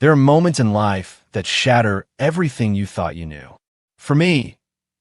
There are moments in life that shatter everything you thought you knew. For me,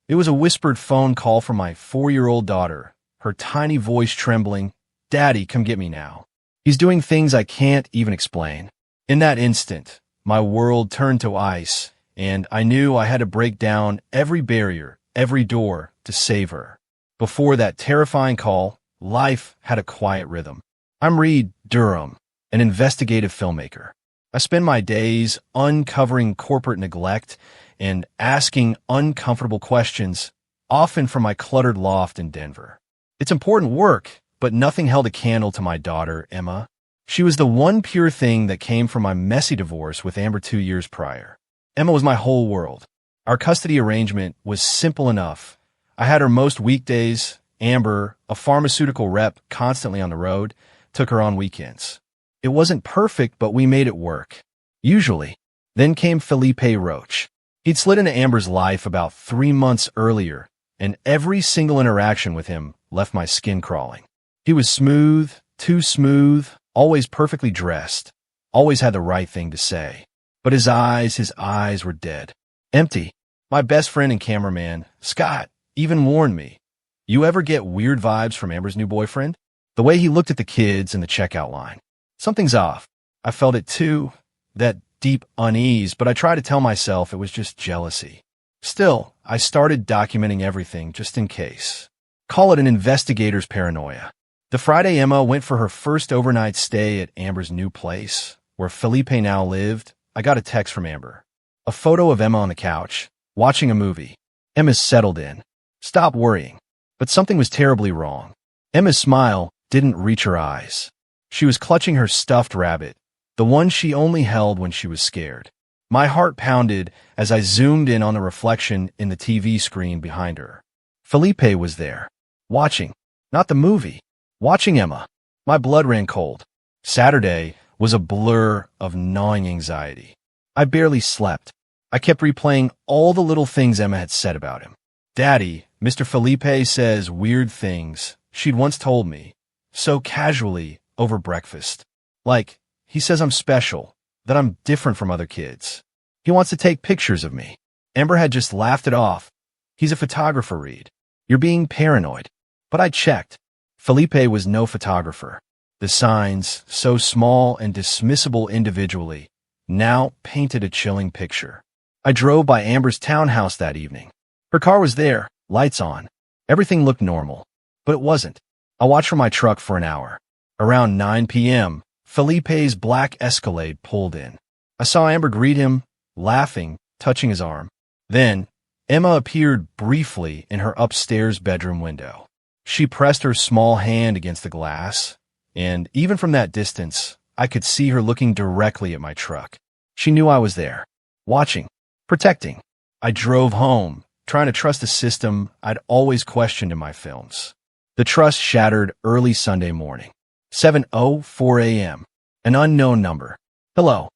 it was a whispered phone call from my 4-year-old daughter, her tiny voice trembling, "Daddy, come get me now. He's doing things I can't even explain." In that instant, my world turned to ice, and I knew I had to break down every barrier, every door, to save her. Before that terrifying call, life had a quiet rhythm. I'm Reed Durham, an investigative filmmaker. I spend my days uncovering corporate neglect and asking uncomfortable questions, often from my cluttered loft in Denver. It's important work, but nothing held a candle to my daughter, Emma. She was the one pure thing that came from my messy divorce with Amber 2 years prior. Emma was my whole world. Our custody arrangement was simple enough. I had her most weekdays. Amber, a pharmaceutical rep constantly on the road, took her on weekends. It wasn't perfect, but we made it work. Usually. Then came Felipe Roach. He'd slid into Amber's life about 3 months earlier, and every single interaction with him left my skin crawling. He was smooth, too smooth, always perfectly dressed, always had the right thing to say. But his eyes were dead. Empty. My best friend and cameraman, Scott, even warned me, "You ever get weird vibes from Amber's new boyfriend? The way he looked at the kids in the checkout line. Something's off." I felt it too, that deep unease, but I tried to tell myself it was just jealousy. Still, I started documenting everything just in case. Call it an investigator's paranoia. The Friday Emma went for her first overnight stay at Amber's new place, where Felipe now lived, I got a text from Amber. A photo of Emma on the couch, watching a movie. Emma's settled in. Stop worrying. But something was terribly wrong. Emma's smile didn't reach her eyes. She was clutching her stuffed rabbit, the one she only held when she was scared. My heart pounded as I zoomed in on the reflection in the TV screen behind her. Felipe was there, watching, not the movie, watching Emma. My blood ran cold. Saturday was a blur of gnawing anxiety. I barely slept. I kept replaying all the little things Emma had said about him. "Daddy, Mr. Felipe says weird things," she'd once told me, so casually over breakfast. Like, he says I'm special, that I'm different from other kids. He wants to take pictures of me. Amber had just laughed it off. "He's a photographer, Reed. You're being paranoid." But I checked. Felipe was no photographer. The signs, so small and dismissible individually, now painted a chilling picture. I drove by Amber's townhouse that evening. Her car was there, lights on. Everything looked normal. But it wasn't. I watched from my truck for an hour. Around 9 p.m., Felipe's black Escalade pulled in. I saw Amber greet him, laughing, touching his arm. Then, Emma appeared briefly in her upstairs bedroom window. She pressed her small hand against the glass, and even from that distance, I could see her looking directly at my truck. She knew I was there, watching, protecting. I drove home, trying to trust a system I'd always questioned in my films. The trust shattered early Sunday morning. 7:04 a.m. An unknown number. "Hello."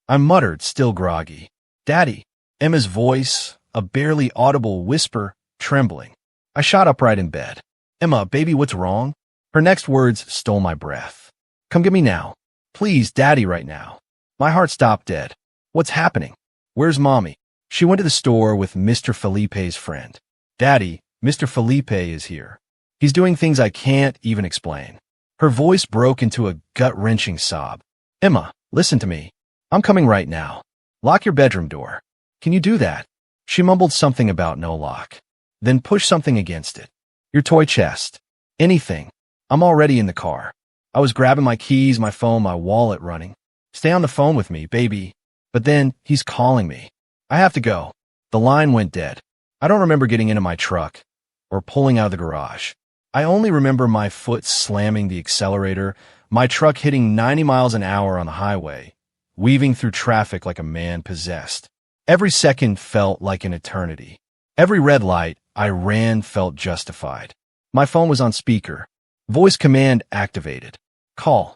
I muttered, still groggy. "Daddy." Emma's voice, a barely audible whisper, trembling. I shot upright in bed. "Emma, baby, what's wrong?" Her next words stole my breath. "Come get me now. Please, Daddy, right now." My heart stopped dead. "What's happening? Where's Mommy?" She went to the store with Mr. Felipe's friend. "Daddy, Mr. Felipe is here. He's doing things I can't even explain." Her voice broke into a gut-wrenching sob. "Emma, listen to me. I'm coming right now. Lock your bedroom door. Can you do that?" She mumbled something about no lock. Then pushed something against it. "Your toy chest. Anything. I'm already in the car." I was grabbing my keys, my phone, my wallet, running. "Stay on the phone with me, baby." But then, he's calling me. I have to go. The line went dead. I don't remember getting into my truck or pulling out of the garage. I only remember my foot slamming the accelerator, my truck hitting 90 miles an hour on the highway, weaving through traffic like a man possessed. Every second felt like an eternity. Every red light I ran felt justified. My phone was on speaker. Voice command activated. "Call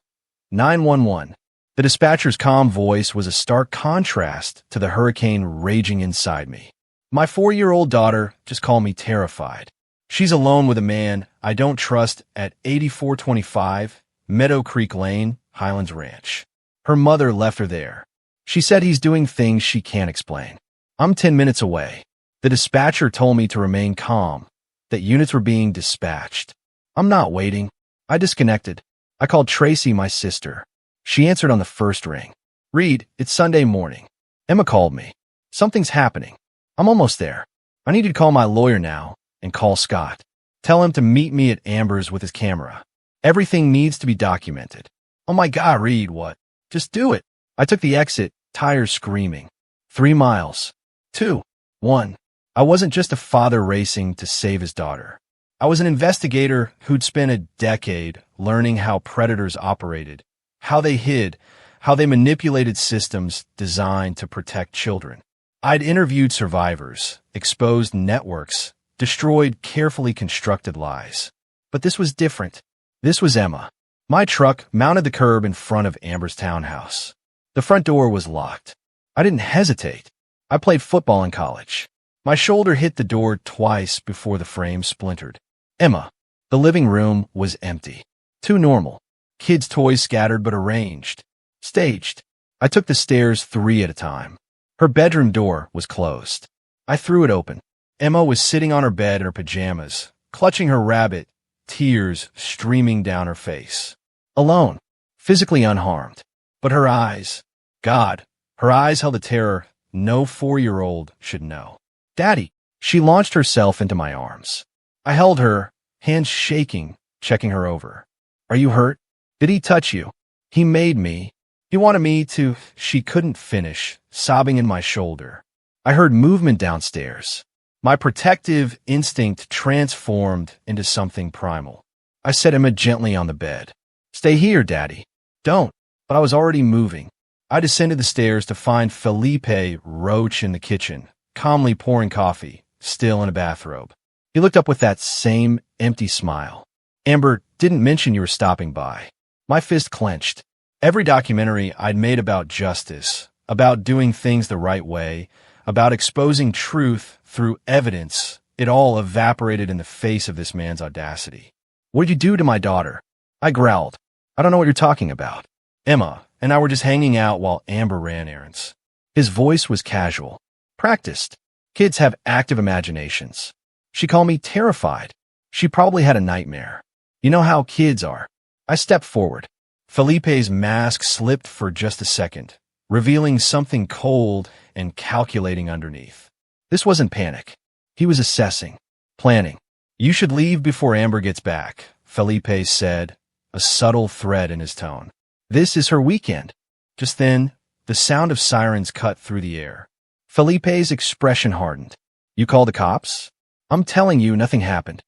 911. The dispatcher's calm voice was a stark contrast to the hurricane raging inside me. My 4-year-old daughter just called me terrified. She's alone with a man I don't trust at 8425 Meadow Creek Lane, Highlands Ranch. Her mother left her there. She said he's doing things she can't explain. I'm 10 minutes away. The dispatcher told me to remain calm, that units were being dispatched. I'm not waiting. I disconnected. I called Tracy, my sister. She answered on the first ring. Reed, it's Sunday morning. Emma called me. Something's happening. I'm almost there. I need to call my lawyer now and call Scott. Tell him to meet me at Amber's with his camera. Everything needs to be documented. Oh my God, Reed, what? Just do it. I took the exit, tires screaming. 3 miles. 2. 1. I wasn't just a father racing to save his daughter. I was an investigator who'd spent a decade learning how predators operated, how they hid, how they manipulated systems designed to protect children. I'd interviewed survivors, exposed networks, destroyed carefully constructed lies. But this was different. This was Emma. My truck mounted the curb in front of Amber's townhouse. The front door was locked. I didn't hesitate. I played football in college. My shoulder hit the door twice before the frame splintered. Emma. The living room was empty. Too normal. Kids' toys scattered but arranged. Staged. I took the stairs 3 at a time. Her bedroom door was closed. I threw it open. Emma was sitting on her bed in her pajamas, clutching her rabbit, tears streaming down her face. Alone. Physically unharmed. But her eyes. God. Her eyes held a terror no 4-year-old should know. Daddy. She launched herself into my arms. I held her, hands shaking, checking her over. Are you hurt? Did he touch you? He made me. He wanted me to. She couldn't finish, sobbing in my shoulder. I heard movement downstairs. My protective instinct transformed into something primal. I set Emma gently on the bed. Stay here, Daddy. Don't. But I was already moving. I descended the stairs to find Felipe Roach in the kitchen, calmly pouring coffee, still in a bathrobe. He looked up with that same empty smile. Amber didn't mention you were stopping by. My fist clenched. Every documentary I'd made about justice, about doing things the right way, about exposing truth through evidence, it all evaporated in the face of this man's audacity. What did you do to my daughter? I growled. I don't know what you're talking about. Emma and I were just hanging out while Amber ran errands. His voice was casual. Practiced. Kids have active imaginations. She called me terrified. She probably had a nightmare. You know how kids are. I stepped forward. Felipe's mask slipped for just a second, revealing something cold and calculating underneath. This wasn't panic. He was assessing, planning. You should leave before Amber gets back, Felipe said, a subtle threat in his tone. This is her weekend. Just then, the sound of sirens cut through the air. Felipe's expression hardened. You called the cops? I'm telling you, nothing happened.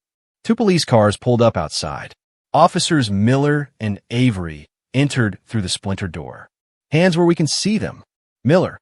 2 police cars pulled up outside. Officers Miller and Avery entered through the splintered door. Hands where we can see them. Miller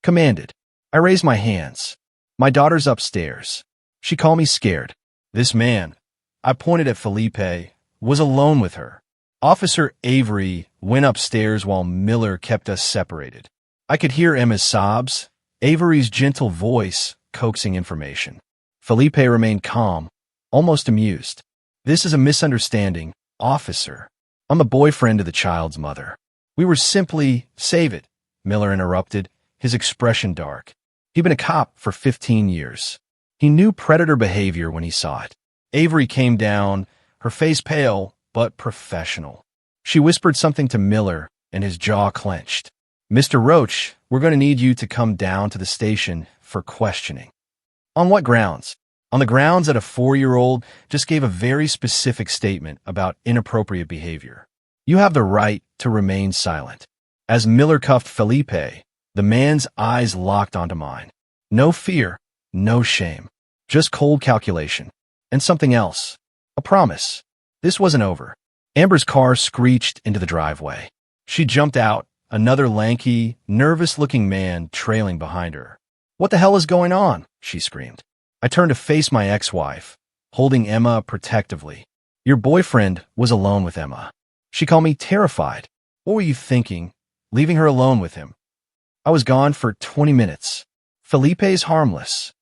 commanded. I raised my hands. My daughter's upstairs. She called me scared. This man, I pointed at Felipe, was alone with her. Officer Avery went upstairs while Miller kept us separated. I could hear Emma's sobs, Avery's gentle voice coaxing information. Felipe remained calm, almost amused. This is a misunderstanding, officer. I'm a boyfriend of the child's mother. We were simply— Save it, Miller interrupted, his expression dark. He'd been a cop for 15 years. He knew predator behavior when he saw it. Avery came down, her face pale but professional. She whispered something to Miller, and his jaw clenched. Mr. Roach, we're going to need you to come down to the station for questioning. On what grounds? On the grounds that a 4-year-old just gave a very specific statement about inappropriate behavior. You have the right to remain silent. As Miller cuffed Felipe, the man's eyes locked onto mine. No fear, no shame, just cold calculation. And something else. A promise. This wasn't over. Amber's car screeched into the driveway. She jumped out, another lanky, nervous-looking man trailing behind her. What the hell is going on? She screamed. I turned to face my ex-wife, holding Emma protectively. Your boyfriend was alone with Emma. She called me terrified. What were you thinking, leaving her alone with him? I was gone for 20 minutes. Felipe's harmless.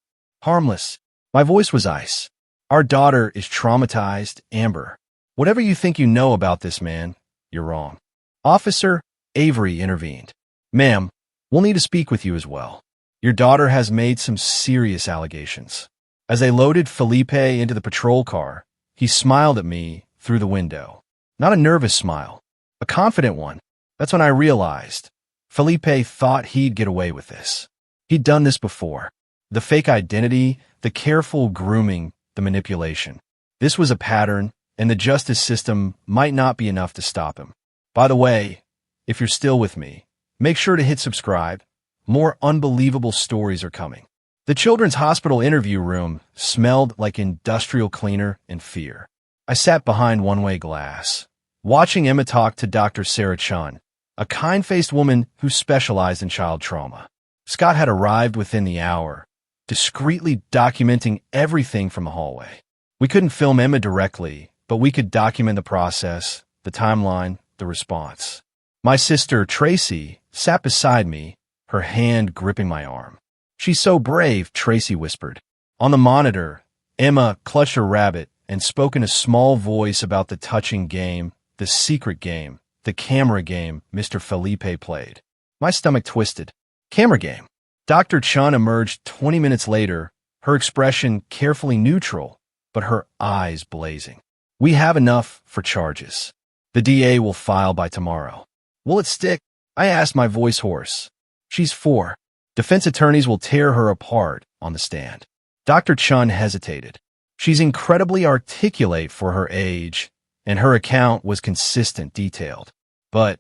Harmless. My voice was ice. Our daughter is traumatized, Amber. Whatever you think you know about this man, you're wrong. Officer Avery intervened. Ma'am, We'll need to speak with you as well. Your daughter has made some serious allegations. As they loaded Felipe into the patrol car, he smiled at me through the window. Not a nervous smile, a confident one. That's when I realized Felipe thought he'd get away with this. He'd done this before. The fake identity, the careful grooming, the manipulation. This was a pattern, and the justice system might not be enough to stop him. By the way, if you're still with me, make sure to hit subscribe. More unbelievable stories are coming. The Children's Hospital interview room smelled like industrial cleaner and fear. I sat behind one-way glass, watching Emma talk to Dr. Sarah Chun, a kind-faced woman who specialized in child trauma. Scott had arrived within the hour, discreetly documenting everything from the hallway. We couldn't film Emma directly, but we could document the process, the timeline, the response. My sister, Tracy, sat beside me, her hand gripping my arm. "She's so brave," Tracy whispered. On the monitor, Emma clutched her rabbit and spoke in a small voice about the touching game, the secret game, the camera game Mr. Felipe played. My stomach twisted. Camera game. Dr. Chun emerged 20 minutes later, her expression carefully neutral, but her eyes blazing. "We have enough for charges. The DA will file by tomorrow." "Will it stick?" I asked, my voice hoarse. "She's 4. Defense attorneys will tear her apart on the stand." Dr. Chun hesitated. "She's incredibly articulate for her age, and her account was consistent, detailed. But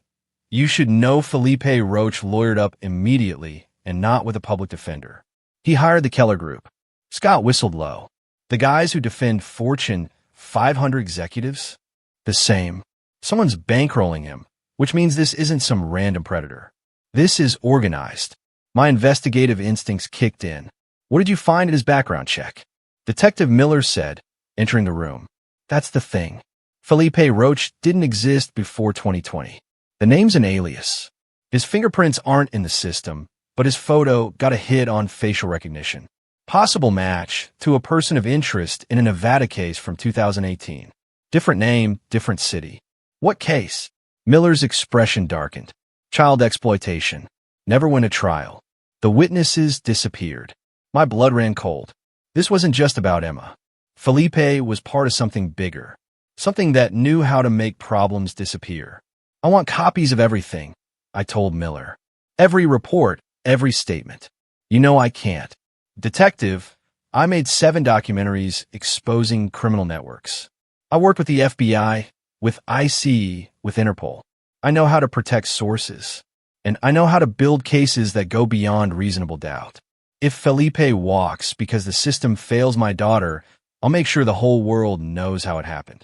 you should know Felipe Roach lawyered up immediately and not with a public defender. He hired the Keller Group." Scott whistled low. "The guys who defend Fortune 500 executives?" "The same. Someone's bankrolling him, which means this isn't some random predator. This is organized." My investigative instincts kicked in. "What did you find in his background check?" Detective Miller said, entering the room. "That's the thing. Felipe Roach didn't exist before 2020. The name's an alias. His fingerprints aren't in the system, but his photo got a hit on facial recognition. Possible match to a person of interest in a Nevada case from 2018. Different name, different city." "What case?" Miller's expression darkened. "Child exploitation. Never went to trial. The witnesses disappeared." My blood ran cold. This wasn't just about Emma. Felipe was part of something bigger, something that knew how to make problems disappear. "I want copies of everything," I told Miller. "Every report, every statement." "You know I can't." "Detective, I made 7 documentaries exposing criminal networks. I worked with the FBI, with ICE, with Interpol. I know how to protect sources, and I know how to build cases that go beyond reasonable doubt. If Felipe walks because the system fails my daughter, I'll make sure the whole world knows how it happened."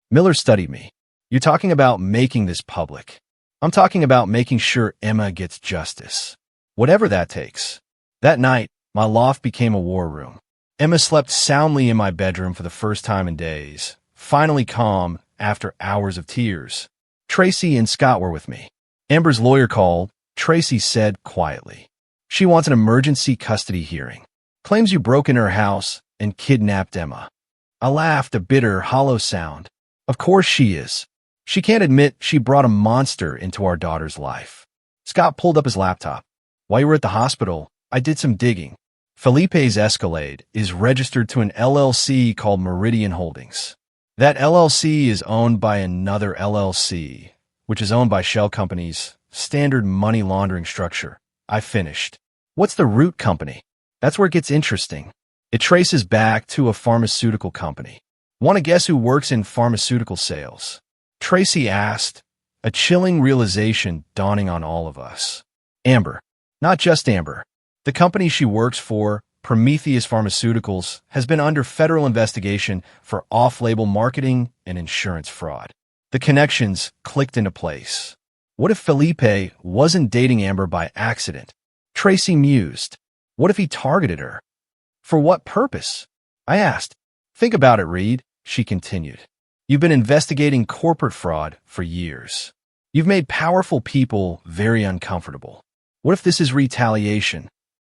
Miller studied me. "You're talking about making this public. I'm talking about making sure Emma gets justice. Whatever that takes." That night, my loft became a war room. Emma slept soundly in my bedroom for the first time in days, finally calm after hours of tears. Tracy and Scott were with me. Amber's lawyer called, Tracy said quietly. "She wants an emergency custody hearing. Claims you broke into her house and kidnapped Emma." I laughed, a bitter, hollow sound. Of course she is. She can't admit she brought a monster into our daughter's life. Scott pulled up his laptop. "While you were at the hospital, I did some digging. Felipe's Escalade is registered to an LLC called Meridian Holdings. That LLC is owned by another LLC, which is owned by shell companies, standard money laundering structure." I finished. "What's the root company?" That's where it gets interesting. It traces back to a pharmaceutical company. "Want to guess who works in pharmaceutical sales?" Tracy asked, a chilling realization dawning on all of us. "Amber." Not just Amber. The company she works for, Prometheus Pharmaceuticals, has been under federal investigation for off-label marketing and insurance fraud. The connections clicked into place. What if Felipe wasn't dating Amber by accident? Tracy mused. What if he targeted her? For what purpose? I asked. "Think about it, Reed," she continued. "You've been investigating corporate fraud for years. You've made powerful people very uncomfortable. What if this is retaliation?"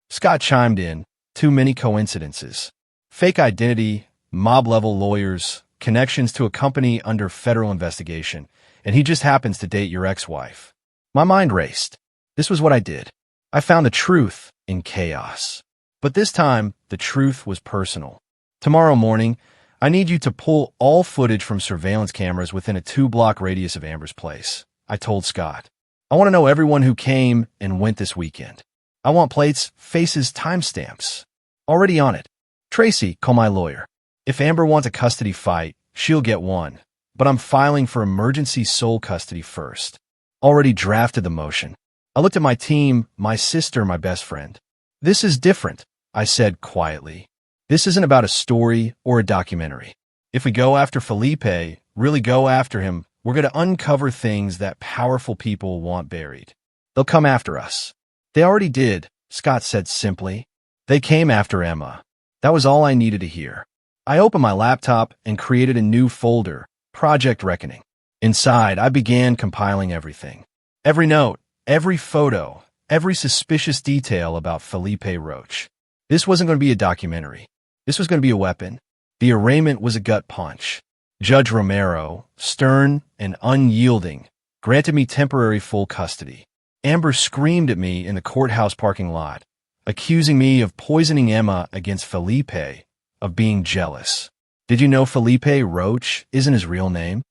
Scott chimed in. "Too many coincidences. Fake identity, mob-level lawyers, connections to a company under federal investigation, and he just happens to date your ex-wife." My mind raced. This was what I did. I found the truth in chaos. But this time, the truth was personal. Tomorrow morning, I need you to pull all footage from surveillance cameras within a 2-block radius of Amber's place, I told Scott. I want to know everyone who came and went this weekend. I want plates, faces, timestamps. Already on it. Tracy, call my lawyer. If Amber wants a custody fight, she'll get one. But I'm filing for emergency sole custody first. Already drafted the motion. I looked at my team, my sister, my best friend. This is different, I said quietly. This isn't about a story or a documentary. If we go after Felipe, really go after him, we're going to uncover things that powerful people want buried. They'll come after us. They already did, Scott said simply. They came after Emma. That was all I needed to hear. I opened my laptop and created a new folder, Project Reckoning. Inside, I began compiling everything. Every note, every photo, every suspicious detail about Felipe Roach. This wasn't going to be a documentary. This was going to be a weapon. The arraignment was a gut punch. Judge Romero, stern and unyielding, granted me temporary full custody. Amber screamed at me in the courthouse parking lot, accusing me of poisoning Emma against Felipe, of being jealous. Did you know Felipe Roach isn't his real name?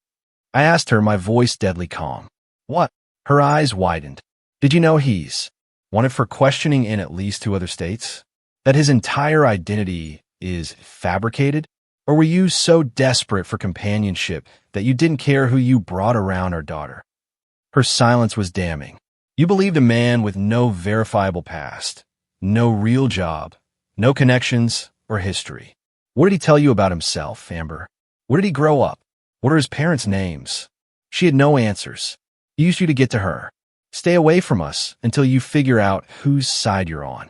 I asked her, my voice deadly calm. What? Her eyes widened. Did you know he's wanted for questioning in at least 2 other states? That his entire identity is fabricated? Or were you so desperate for companionship that you didn't care who you brought around our daughter? Her silence was damning. You believed a man with no verifiable past, no real job, no connections or history. What did he tell you about himself, Amber? Where did he grow up? What are his parents' names? She had no answers. He used you to get to her. Stay away from us until you figure out whose side you're on.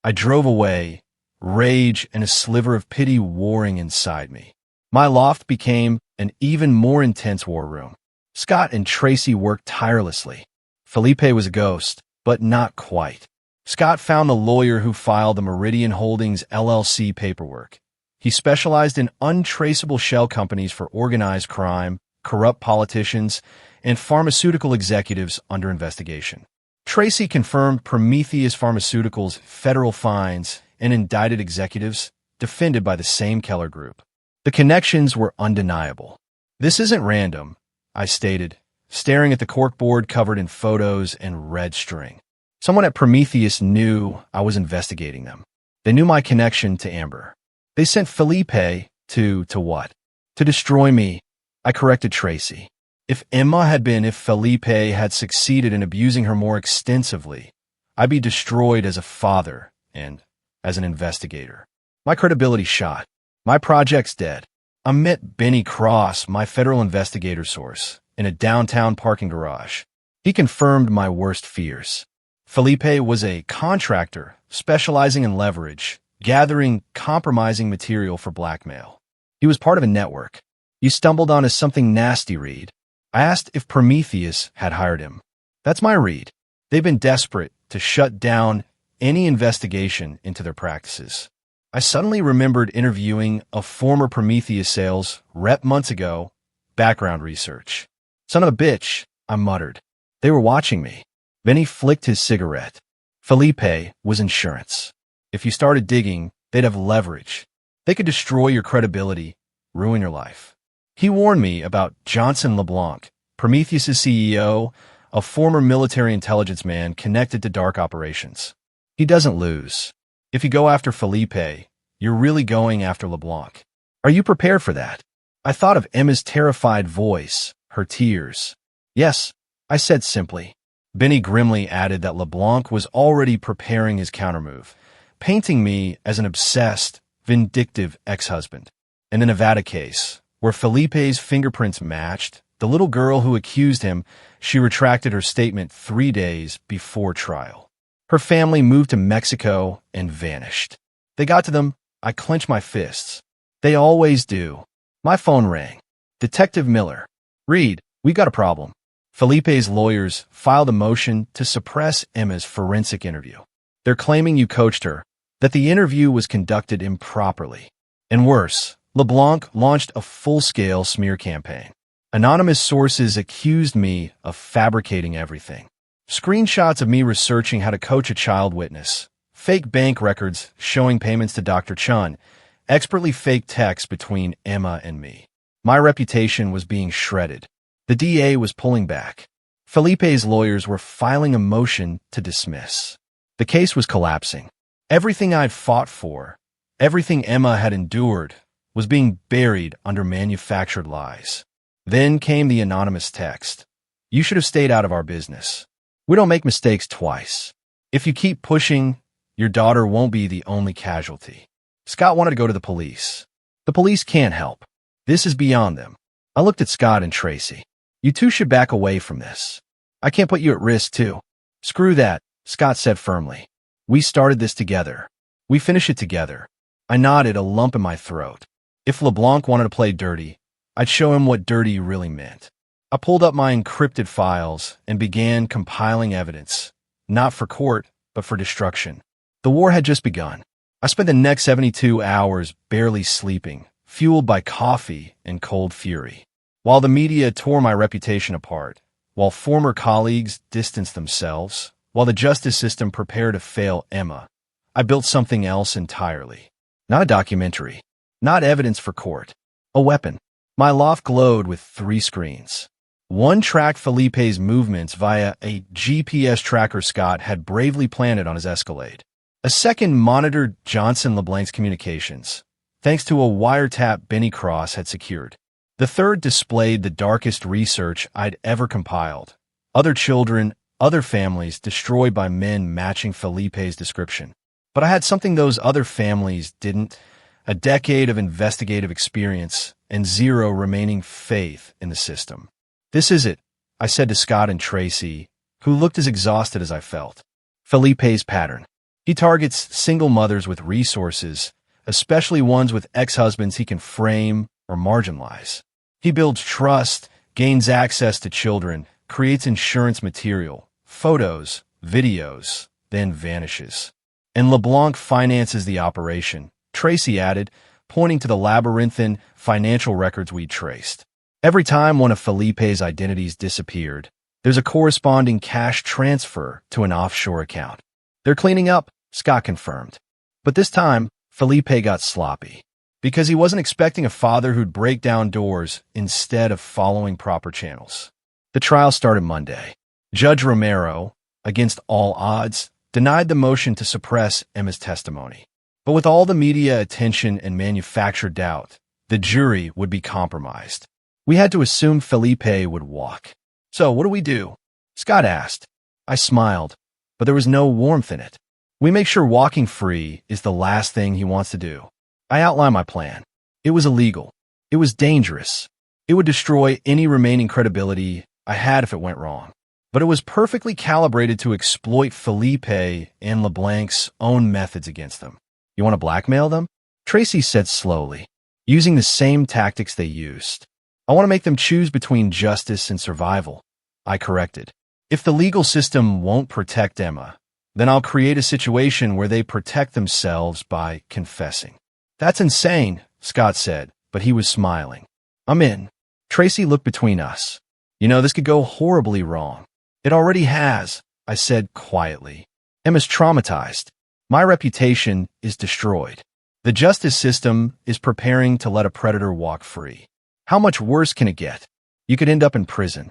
I drove away, rage and a sliver of pity warring inside me. My loft became an even more intense war room. Scott and Tracy worked tirelessly. Felipe was a ghost, but not quite. Scott found the lawyer who filed the Meridian Holdings LLC paperwork. He specialized in untraceable shell companies for organized crime, corrupt politicians, and pharmaceutical executives under investigation. Tracy confirmed Prometheus Pharmaceuticals' federal fines and indicted executives defended by the same Keller Group. The connections were undeniable. This isn't random, I stated, staring at the corkboard covered in photos and red string. Someone at Prometheus knew I was investigating them. They knew my connection to Amber. They sent Felipe to what? To destroy me, I corrected Tracy. If Felipe had succeeded in abusing her more extensively, I'd be destroyed as a father and as an investigator. My credibility shot. My project's dead. I met Benny Cross, my federal investigator source, in a downtown parking garage. He confirmed my worst fears. Felipe was a contractor specializing in leverage, gathering compromising material for blackmail. He was part of a network. You stumbled on as something nasty, Reed. I asked if Prometheus had hired him. That's my read. They've been desperate to shut down any investigation into their practices. I suddenly remembered interviewing a former Prometheus sales rep months ago. Background research. Son of a bitch, I muttered. They were watching me. Benny flicked his cigarette. Felipe was insurance. If you started digging, they'd have leverage. They could destroy your credibility, ruin your life. He warned me about Johnson LeBlanc, Prometheus' CEO, a former military intelligence man connected to dark operations. He doesn't lose. If you go after Felipe, you're really going after LeBlanc. Are you prepared for that? I thought of Emma's terrified voice, her tears. Yes, I said simply. Benny grimly added that LeBlanc was already preparing his countermove, painting me as an obsessed, vindictive ex-husband. In the Nevada case, where Felipe's fingerprints matched, the little girl who accused him, she retracted her statement 3 days before trial. Her family moved to Mexico and vanished. They got to them, I clenched my fists. They always do. My phone rang. Detective Miller. Reed, we got a problem. Felipe's lawyers filed a motion to suppress Emma's forensic interview. They're claiming you coached her, that the interview was conducted improperly. And worse, LeBlanc launched a full-scale smear campaign. Anonymous sources accused me of fabricating everything. Screenshots of me researching how to coach a child witness, fake bank records showing payments to Dr. Chun, expertly faked texts between Emma and me. My reputation was being shredded. The DA was pulling back. Felipe's lawyers were filing a motion to dismiss. The case was collapsing. Everything I'd fought for, everything Emma had endured, was being buried under manufactured lies. Then came the anonymous text. You should have stayed out of our business. We don't make mistakes twice. If you keep pushing, your daughter won't be the only casualty. Scott wanted to go to the police. The police can't help. This is beyond them. I looked at Scott and Tracy. You two should back away from this. I can't put you at risk, too. Screw that, Scott said firmly. We started this together. We finish it together. I nodded, a lump in my throat. If LeBlanc wanted to play dirty, I'd show him what dirty really meant. I pulled up my encrypted files and began compiling evidence, not for court, but for destruction. The war had just begun. I spent the next 72 hours barely sleeping, fueled by coffee and cold fury. While the media tore my reputation apart, while former colleagues distanced themselves, while the justice system prepared to fail Emma, I built something else entirely. Not a documentary, not evidence for court, a weapon. My loft glowed with 3 screens. One tracked Felipe's movements via a GPS tracker Scott had bravely planted on his Escalade. A second monitored Johnson LeBlanc's communications, thanks to a wiretap Benny Cross had secured. The third displayed the darkest research I'd ever compiled. Other children, other families destroyed by men matching Felipe's description. But I had something those other families didn't: a decade of investigative experience and 0 remaining faith in the system. This is it, I said to Scott and Tracy, who looked as exhausted as I felt. Felipe's pattern. He targets single mothers with resources, especially ones with ex-husbands he can frame or marginalize. He builds trust, gains access to children, creates insurance material, photos, videos, then vanishes. And LeBlanc finances the operation, Tracy added, pointing to the labyrinthine financial records we'd traced. Every time one of Felipe's identities disappeared, there's a corresponding cash transfer to an offshore account. They're cleaning up, Scott confirmed. But this time, Felipe got sloppy. Because he wasn't expecting a father who'd break down doors instead of following proper channels. The trial started Monday. Judge Romero, against all odds, denied the motion to suppress Emma's testimony. But with all the media attention and manufactured doubt, the jury would be compromised. We had to assume Felipe would walk. So what do we do? Scott asked. I smiled, but there was no warmth in it. We make sure walking free is the last thing he wants to do. I outlined my plan. It was illegal. It was dangerous. It would destroy any remaining credibility I had if it went wrong. But it was perfectly calibrated to exploit Felipe and LeBlanc's own methods against them. You want to blackmail them? Tracy said slowly, using the same tactics they used. I want to make them choose between justice and survival. I corrected. If the legal system won't protect Emma, then I'll create a situation where they protect themselves by confessing. That's insane, Scott said, but he was smiling. I'm in. Tracy looked between us. You know, this could go horribly wrong. It already has, I said quietly. Emma's traumatized. My reputation is destroyed. The justice system is preparing to let a predator walk free. How much worse can it get? You could end up in prison.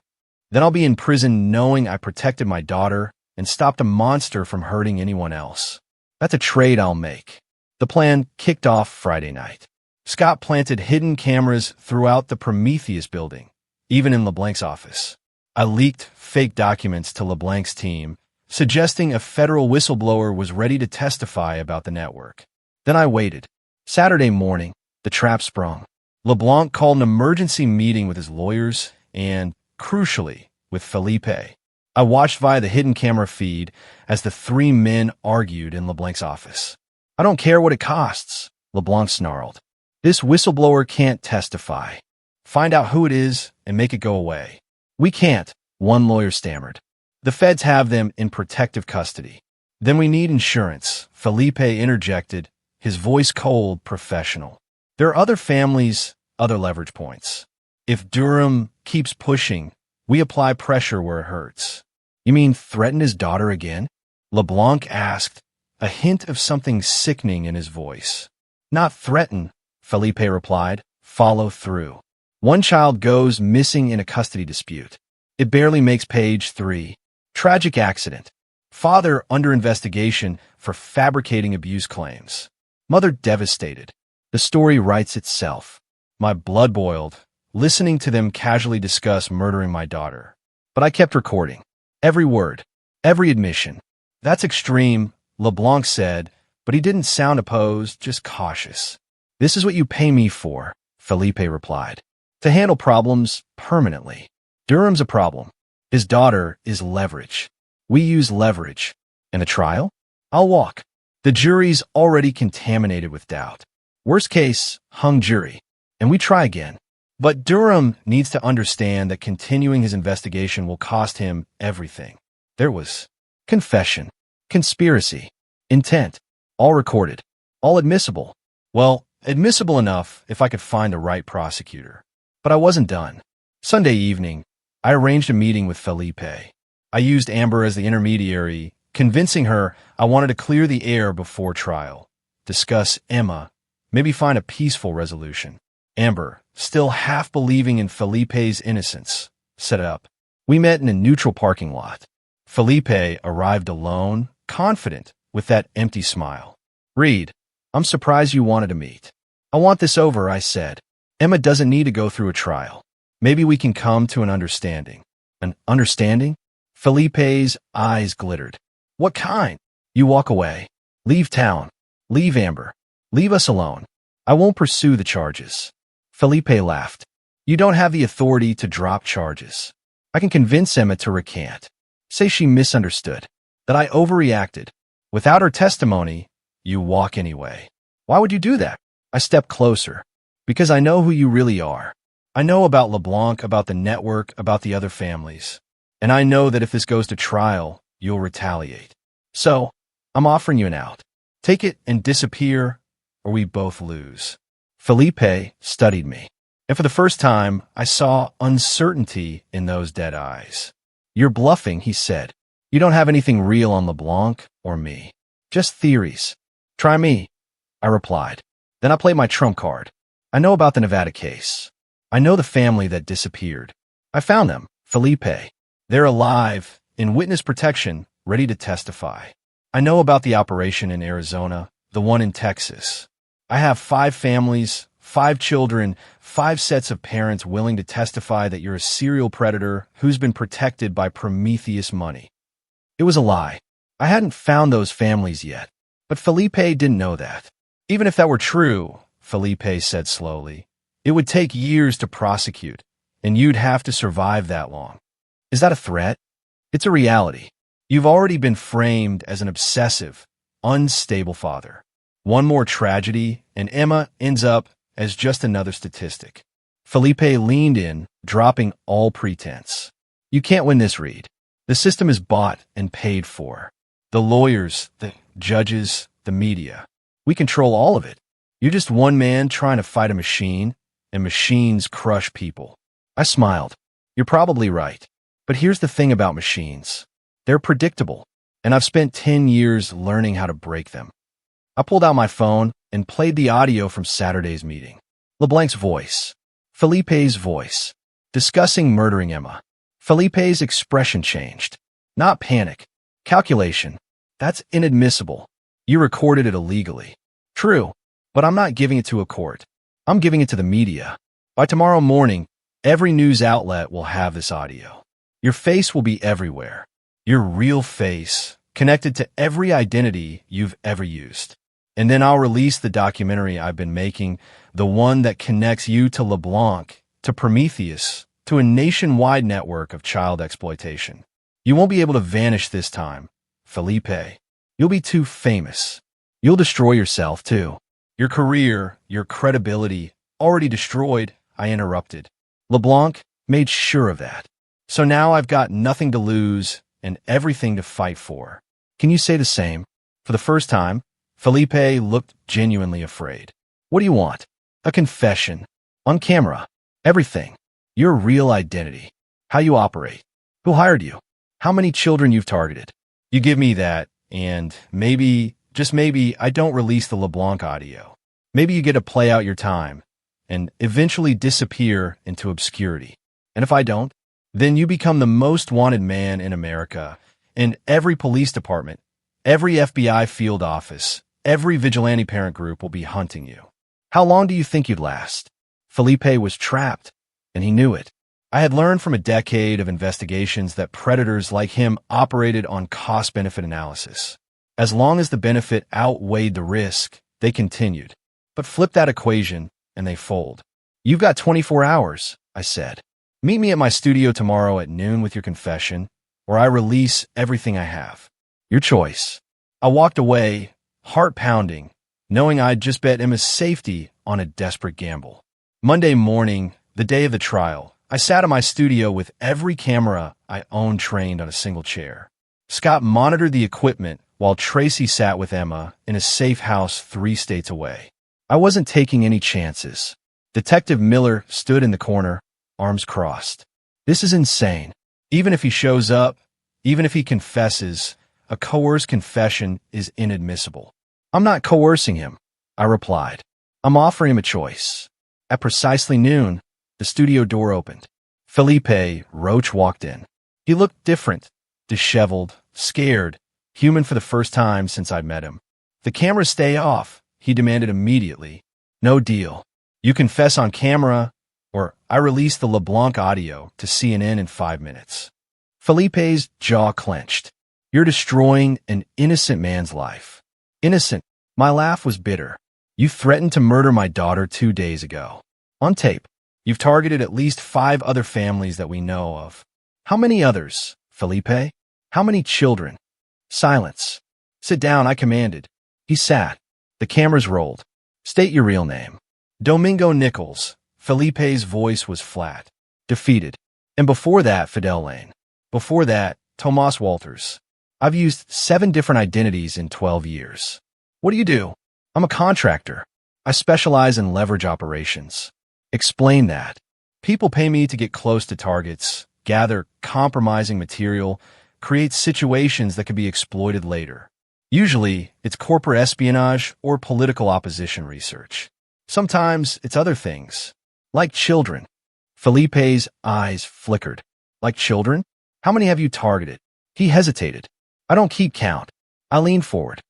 Then I'll be in prison knowing I protected my daughter and stopped a monster from hurting anyone else. That's a trade I'll make. The plan kicked off Friday night. Scott planted hidden cameras throughout the Prometheus building, even in LeBlanc's office. I leaked fake documents to LeBlanc's team, suggesting a federal whistleblower was ready to testify about the network. Then I waited. Saturday morning, the trap sprung. LeBlanc called an emergency meeting with his lawyers and, crucially, with Felipe. I watched via the hidden camera feed as the 3 men argued in LeBlanc's office. I don't care what it costs, LeBlanc snarled. This whistleblower can't testify. Find out who it is and make it go away. We can't, one lawyer stammered. The feds have them in protective custody. Then we need insurance, Felipe interjected, his voice cold, professional. There are other families, other leverage points. If Durham keeps pushing, we apply pressure where it hurts. You mean threaten his daughter again? LeBlanc asked, a hint of something sickening in his voice. Not threaten, Felipe replied. Follow through. One child goes missing in a custody dispute. It barely makes page 3. Tragic accident. Father under investigation for fabricating abuse claims. Mother devastated. The story writes itself. My blood boiled, listening to them casually discuss murdering my daughter. But I kept recording. Every word. Every admission. That's extreme, LeBlanc said, but he didn't sound opposed, just cautious. This is what you pay me for, Felipe replied. To handle problems permanently. Durham's a problem. His daughter is leverage. We use leverage. In the trial? I'll walk. The jury's already contaminated with doubt. Worst case, hung jury. And we try again. But Durham needs to understand that continuing his investigation will cost him everything. There was confession, conspiracy, intent, all recorded, all admissible. Well, admissible enough if I could find the right prosecutor. But I wasn't done. Sunday evening, I arranged a meeting with Felipe. I used Amber as the intermediary, convincing her I wanted to clear the air before trial, discuss Emma, maybe find a peaceful resolution. Amber, still half believing in Felipe's innocence, set up. We met in a neutral parking lot. Felipe arrived alone, confident, with that empty smile. Reed, I'm surprised you wanted to meet. I want this over, I said. Emma doesn't need to go through a trial. Maybe we can come to an understanding. An understanding? Felipe's eyes glittered. What kind? You walk away. Leave town. Leave Amber. Leave us alone. I won't pursue the charges. Felipe laughed. You don't have the authority to drop charges. I can convince Emma to recant. Say she misunderstood. That I overreacted. Without her testimony, you walk anyway. Why would you do that? I stepped closer. Because I know who you really are. I know about LeBlanc, about the network, about the other families. And I know that if this goes to trial, you'll retaliate. So, I'm offering you an out. Take it and disappear, or we both lose. Felipe studied me. And for the first time, I saw uncertainty in those dead eyes. You're bluffing, he said. You don't have anything real on LeBlanc or me. Just theories. Try me, I replied. Then I played my trump card. I know about the Nevada case. I know the family that disappeared. I found them, Felipe. They're alive, in witness protection, ready to testify. I know about the operation in Arizona, the one in Texas. I have 5 families, 5 children, 5 sets of parents willing to testify that you're a serial predator who's been protected by Prometheus money. It was a lie. I hadn't found those families yet, but Felipe didn't know that. Even if that were true, Felipe said slowly, it would take years to prosecute, and you'd have to survive that long. Is that a threat? It's a reality. You've already been framed as an obsessive, unstable father. One more tragedy, and Emma ends up as just another statistic. Felipe leaned in, dropping all pretense. You can't win this, Reed. The system is bought and paid for. The lawyers, the judges, the media. We control all of it. You're just one man trying to fight a machine, and machines crush people. I smiled. You're probably right. But here's the thing about machines. They're predictable, and I've spent 10 years learning how to break them. I pulled out my phone and played the audio from Saturday's meeting. LeBlanc's voice. Felipe's voice. Discussing murdering Emma. Felipe's expression changed. Not panic. Calculation. That's inadmissible. You recorded it illegally. True, but I'm not giving it to a court. I'm giving it to the media. By tomorrow morning, every news outlet will have this audio. Your face will be everywhere. Your real face, connected to every identity you've ever used. And then I'll release the documentary I've been making, the one that connects you to LeBlanc, to Prometheus, to a nationwide network of child exploitation. You won't be able to vanish this time, Felipe. You'll be too famous. You'll destroy yourself, too. Your career, your credibility, already destroyed, I interrupted. LeBlanc made sure of that. So now I've got nothing to lose and everything to fight for. Can you say the same? For the first time, Felipe looked genuinely afraid. What do you want? A confession. On camera. Everything. Your real identity. How you operate. Who hired you? how many children you've targeted. You give me that, and maybe, just maybe, I don't release the LeBlanc audio. Maybe you get to play out your time and eventually disappear into obscurity. And if I don't, then you become the most wanted man in America, and every police department, every FBI field office, every vigilante parent group will be hunting you. How long do you think you'd last? Felipe was trapped, and he knew it. I had learned from a decade of investigations that predators like him operated on cost-benefit analysis. As long as the benefit outweighed the risk, they continued. But flip that equation, and they fold. You've got 24 hours, I said. Meet me at my studio tomorrow at noon with your confession, or I release everything I have. Your choice. I walked away, heart pounding, knowing I'd just bet Emma's safety on a desperate gamble. Monday morning, the day of the trial, I sat in my studio with every camera I owned trained on a single chair. Scott monitored the equipment while Tracy sat with Emma in a safe house 3 states away. I wasn't taking any chances. Detective Miller stood in the corner, arms crossed. This is insane. Even if he shows up, even if he confesses, a coerced confession is inadmissible. I'm not coercing him, I replied. I'm offering him a choice. At precisely noon, the studio door opened. Felipe Roach walked in. He looked different, disheveled, scared, human for the first time since I'd met him. The cameras stay off, he demanded immediately. No deal. You confess on camera, or I release the LeBlanc audio to CNN in 5 minutes. Felipe's jaw clenched. You're destroying an innocent man's life. Innocent. My laugh was bitter. You threatened to murder my daughter 2 days ago. On tape. You've targeted at least 5 other families that we know of. How many others, Felipe? How many children? Silence. Sit down, I commanded. He sat. The cameras rolled. State your real name. Domingo Nichols. Felipe's voice was flat, defeated. And before that, Fidel Lane. Before that, Tomas Walters. I've used 7 different identities in 12 years. What do you do? I'm a contractor. I specialize in leverage operations. Explain that. People pay me to get close to targets, gather compromising material, create situations that can be exploited later. Usually, it's corporate espionage or political opposition research. Sometimes it's other things. Like children. Felipe's eyes flickered. Like children? How many have you targeted? He hesitated. I don't keep count. I leaned forward.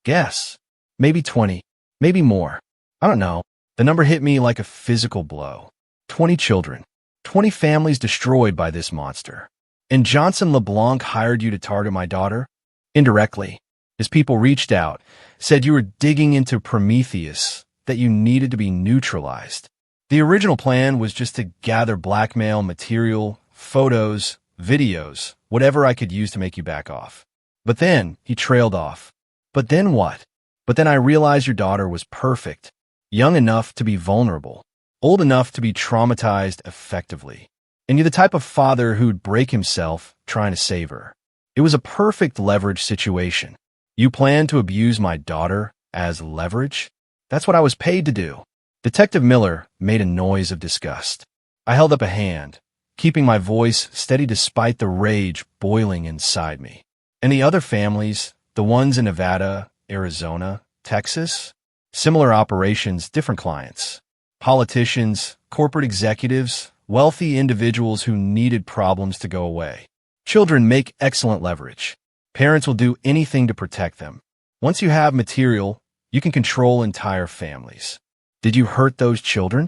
Guess. Maybe 20. Maybe more. I don't know. The number hit me like a physical blow. 20 children. 20 families destroyed by this monster. And Johnson LeBlanc hired you to target my daughter? Indirectly. His people reached out, said you were digging into Prometheus, that you needed to be neutralized. The original plan was just to gather blackmail material, photos, videos, whatever I could use to make you back off. But then he trailed off. But then what? But then I realized your daughter was perfect, young enough to be vulnerable, old enough to be traumatized effectively. And you're the type of father who'd break himself trying to save her. It was a perfect leverage situation. You planned to abuse my daughter as leverage? That's what I was paid to do. Detective Miller made a noise of disgust. I held up a hand, keeping my voice steady despite the rage boiling inside me. And the other families, the ones in Nevada, Arizona, Texas? Similar operations, different clients. Politicians, corporate executives, wealthy individuals who needed problems to go away. Children make excellent leverage. Parents will do anything to protect them. Once you have material, you can control entire families. Did you hurt those children?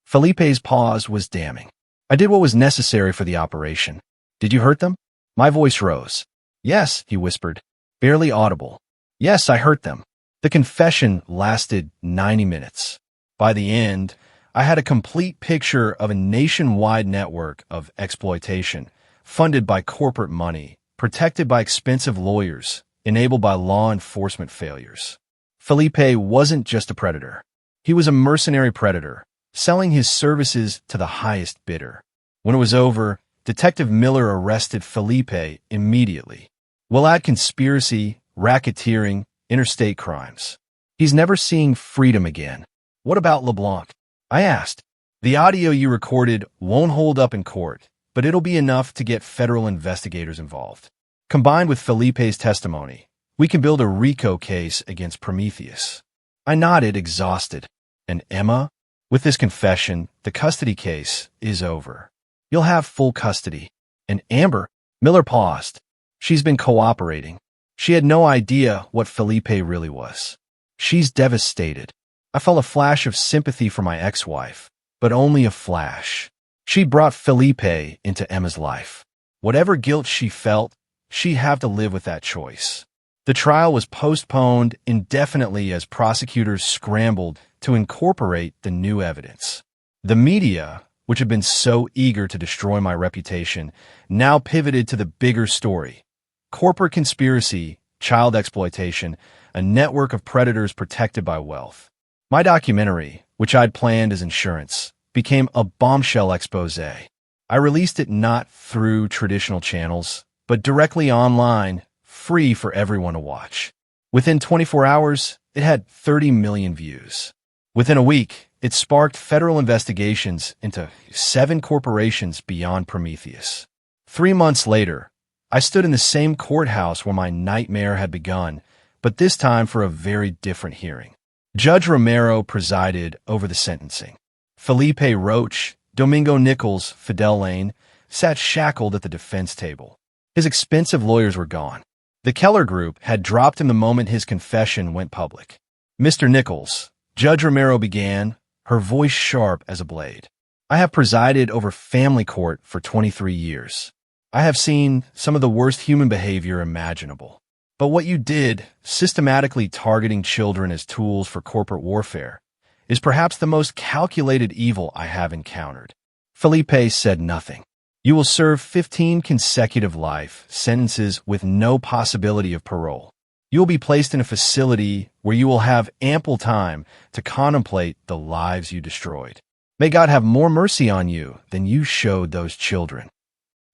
Felipe's pause was damning. I did what was necessary for the operation. Did you hurt them? My voice rose. Yes, he whispered, barely audible. Yes, I hurt them. The confession lasted 90 minutes. By the end, I had a complete picture of a nationwide network of exploitation, funded by corporate money, protected by expensive lawyers, enabled by law enforcement failures. Felipe wasn't just a predator. He was a mercenary predator, selling his services to the highest bidder. When it was over, Detective Miller arrested Felipe immediately. We'll add conspiracy, racketeering, interstate crimes. He's never seeing freedom again. What about LeBlanc? I asked. The audio you recorded won't hold up in court. but it'll be enough to get federal investigators involved. Combined with Felipe's testimony, we can build a RICO case against Prometheus. I nodded, exhausted. And Emma? With this confession, the custody case is over. You'll have full custody. And Amber? Miller paused. She's been cooperating. She had no idea what Felipe really was. She's devastated. I felt a flash of sympathy for my ex-wife, but only a flash. She brought Felipe into Emma's life. Whatever guilt she felt, she'd have to live with that choice. The trial was postponed indefinitely as prosecutors scrambled to incorporate the new evidence. The media, which had been so eager to destroy my reputation, now pivoted to the bigger story. Corporate conspiracy, child exploitation, a network of predators protected by wealth. My documentary, which I'd planned as insurance, became a bombshell expose. I released it not through traditional channels, but directly online, free for everyone to watch. Within 24 hours, it had 30 million views. Within a week, it sparked federal investigations into 7 corporations beyond Prometheus. 3 months later, I stood in the same courthouse where my nightmare had begun, but this time for a very different hearing. Judge Romero presided over the sentencing. Felipe Roach, Domingo Nichols, Fidel Lane, sat shackled at the defense table. His expensive lawyers were gone. The Keller Group had dropped him the moment his confession went public. Mr. Nichols, Judge Romero began, her voice sharp as a blade. I have presided over family court for 23 years. I have seen some of the worst human behavior imaginable. But what you did, systematically targeting children as tools for corporate warfare, is perhaps the most calculated evil I have encountered. Felipe said nothing. You will serve 15 consecutive life sentences with no possibility of parole. You will be placed in a facility where you will have ample time to contemplate the lives you destroyed. May God have more mercy on you than you showed those children.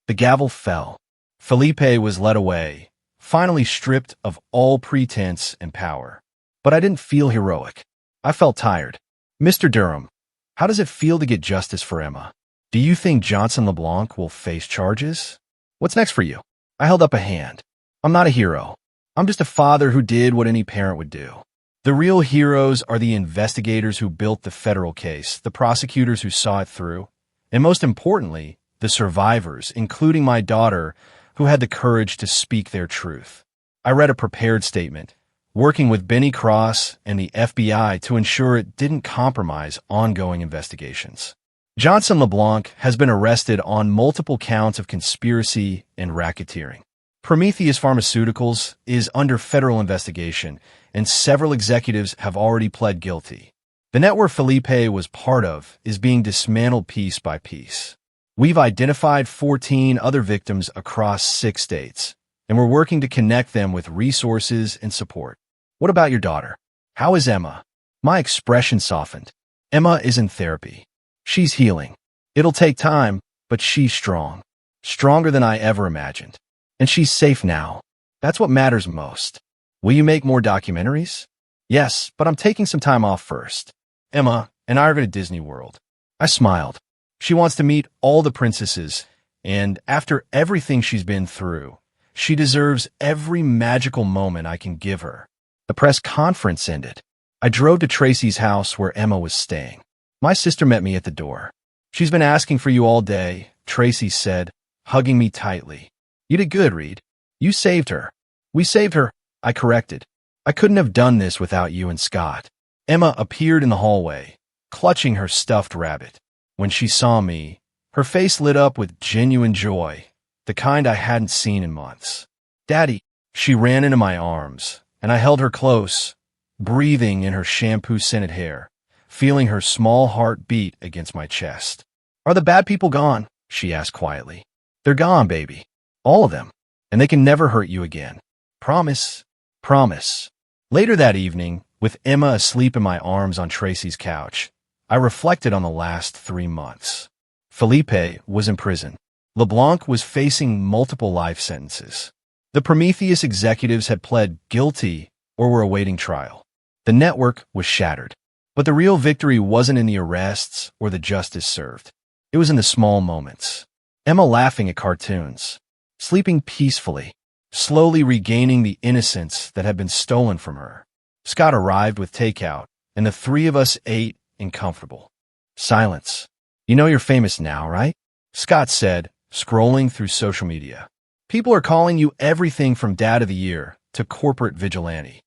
The gavel fell. Felipe was led away, finally stripped of all pretense and power. But I didn't feel heroic. I felt tired. Mr. Durham, how does it feel to get justice for Emma? Do you think Johnson LeBlanc will face charges? What's next for you? I held up a hand. I'm not a hero. I'm just a father who did what any parent would do. The real heroes are the investigators who built the federal case, the prosecutors who saw it through, and most importantly, the survivors, including my daughter, who had the courage to speak their truth. I read a prepared statement, working with Benny Cross and the FBI to ensure it didn't compromise ongoing investigations. Johnson LeBlanc has been arrested on multiple counts of conspiracy and racketeering. Prometheus Pharmaceuticals is under federal investigation, and several executives have already pled guilty. The network Felipe was part of is being dismantled piece by piece. We've identified 14 other victims across 6 states, and we're working to connect them with resources and support. What about your daughter? How is Emma? My expression softened. Emma is in therapy. She's healing. It'll take time, but she's strong. Stronger than I ever imagined. And she's safe now. That's what matters most. Will you make more documentaries? Yes, but I'm taking some time off first. Emma and I are going to Disney World. I smiled. She wants to meet all the princesses, and after everything she's been through, she deserves every magical moment I can give her. The press conference ended. I drove to Tracy's house where Emma was staying. My sister met me at the door. She's been asking for you all day, Tracy said, hugging me tightly. You did good, Reed. You saved her. We saved her, I corrected. I couldn't have done this without you and Scott. Emma appeared in the hallway, clutching her stuffed rabbit. When she saw me, her face lit up with genuine joy, the kind I hadn't seen in months. Daddy, she ran into my arms, and I held her close, breathing in her shampoo-scented hair, feeling her small heart beat against my chest. Are the bad people gone? She asked quietly. They're gone, baby. All of them. And they can never hurt you again. Promise. Promise. Later that evening, with Emma asleep in my arms on Tracy's couch, I reflected on the last 3 months. Felipe was in prison. LeBlanc was facing multiple life sentences. The Prometheus executives had pled guilty or were awaiting trial. The network was shattered. But the real victory wasn't in the arrests or the justice served. It was in the small moments. Emma laughing at cartoons, sleeping peacefully, slowly regaining the innocence that had been stolen from her. Scott arrived with takeout, and the three of us ate in comfortable silence. You know you're famous now, right? Scott said, scrolling through social media. People are calling you everything from Dad of the Year to corporate vigilante.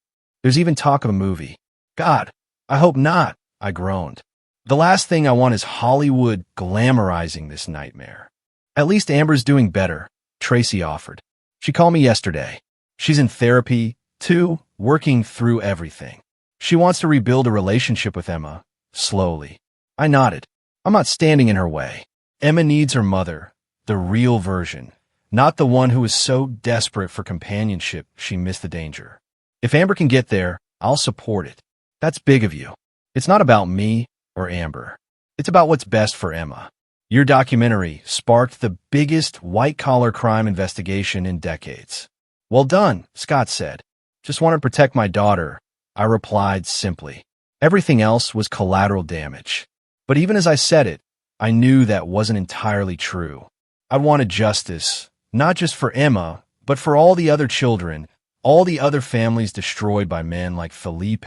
There's even talk of a movie. God, I hope not, I groaned. The last thing I want is Hollywood glamorizing this nightmare. At least Amber's doing better, Tracy offered. She called me yesterday. She's in therapy, too, working through everything. She wants to rebuild a relationship with Emma, slowly. I nodded. I'm not standing in her way. Emma needs her mother, the real version, not the one who was so desperate for companionship she missed the danger. If Amber can get there, I'll support it. That's big of you. It's not about me or Amber. It's about what's best for Emma. Your documentary sparked the biggest white-collar crime investigation in decades. Well done, Scott said. Just want to protect my daughter, I replied simply. Everything else was collateral damage. But even as I said it, I knew that wasn't entirely true. I wanted justice, not just for Emma, but for all the other children, all the other families destroyed by men like Felipe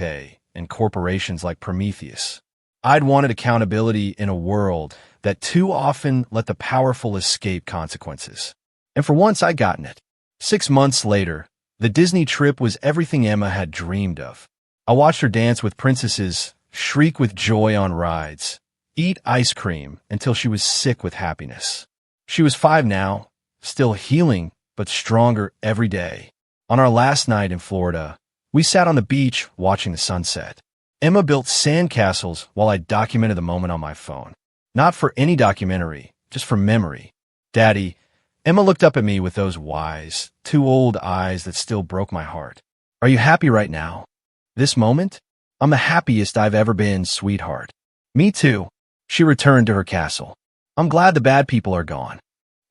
and corporations like Prometheus. I'd wanted accountability in a world that too often let the powerful escape consequences. And for once, I'd gotten it. 6 months later, the Disney trip was everything Emma had dreamed of. I watched her dance with princesses, shriek with joy on rides, eat ice cream until she was sick with happiness. She was 5 now, still healing, but stronger every day. On our last night in Florida, we sat on the beach watching the sunset. Emma built sandcastles while I documented the moment on my phone. Not for any documentary, just for memory. Daddy, Emma looked up at me with those wise, too old eyes that still broke my heart. Are you happy right now? This moment? I'm the happiest I've ever been, sweetheart. Me too. She returned to her castle. I'm glad the bad people are gone.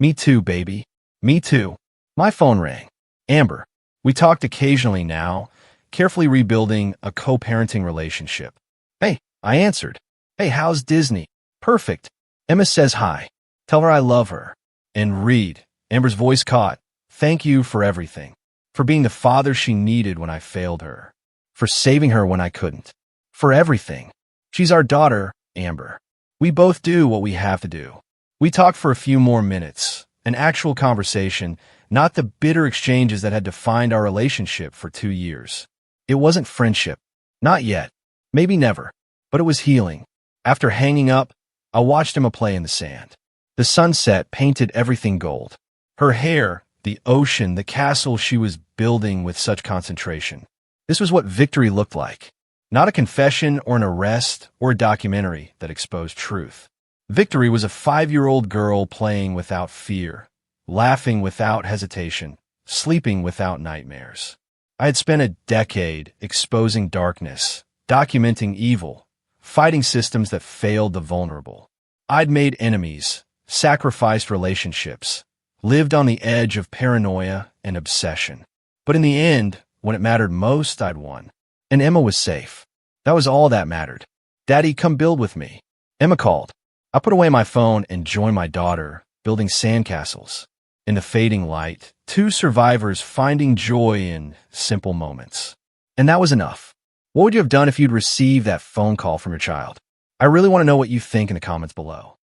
Me too, baby. Me too. My phone rang. Amber. We talked occasionally now, carefully rebuilding a co-parenting relationship. Hey, I answered. Hey, how's Disney? Perfect. Emma says hi. Tell her I love her. And read. Amber's voice caught. Thank you for everything. For being the father she needed when I failed her. For saving her when I couldn't. For everything. She's our daughter, Amber. We both do what we have to do. We talked for a few more minutes. An actual conversation, not the bitter exchanges that had defined our relationship for 2 years. It wasn't friendship. Not yet. Maybe never. But it was healing. After hanging up, I watched Emma play in the sand. The sunset painted everything gold. Her hair, the ocean, the castle she was building with such concentration. This was what victory looked like. Not a confession or an arrest or a documentary that exposed truth. Victory was a 5-year-old girl playing without fear, laughing without hesitation, sleeping without nightmares. I had spent a decade exposing darkness, documenting evil, fighting systems that failed the vulnerable. I'd made enemies, sacrificed relationships, lived on the edge of paranoia and obsession. But in the end, when it mattered most, I'd won. And Emma was safe. That was all that mattered. Daddy, come build with me. Emma called. I put away my phone and joined my daughter, building sandcastles. In the fading light, 2 survivors finding joy in simple moments. And that was enough. What would you have done if you'd received that phone call from your child? I really want to know what you think in the comments below.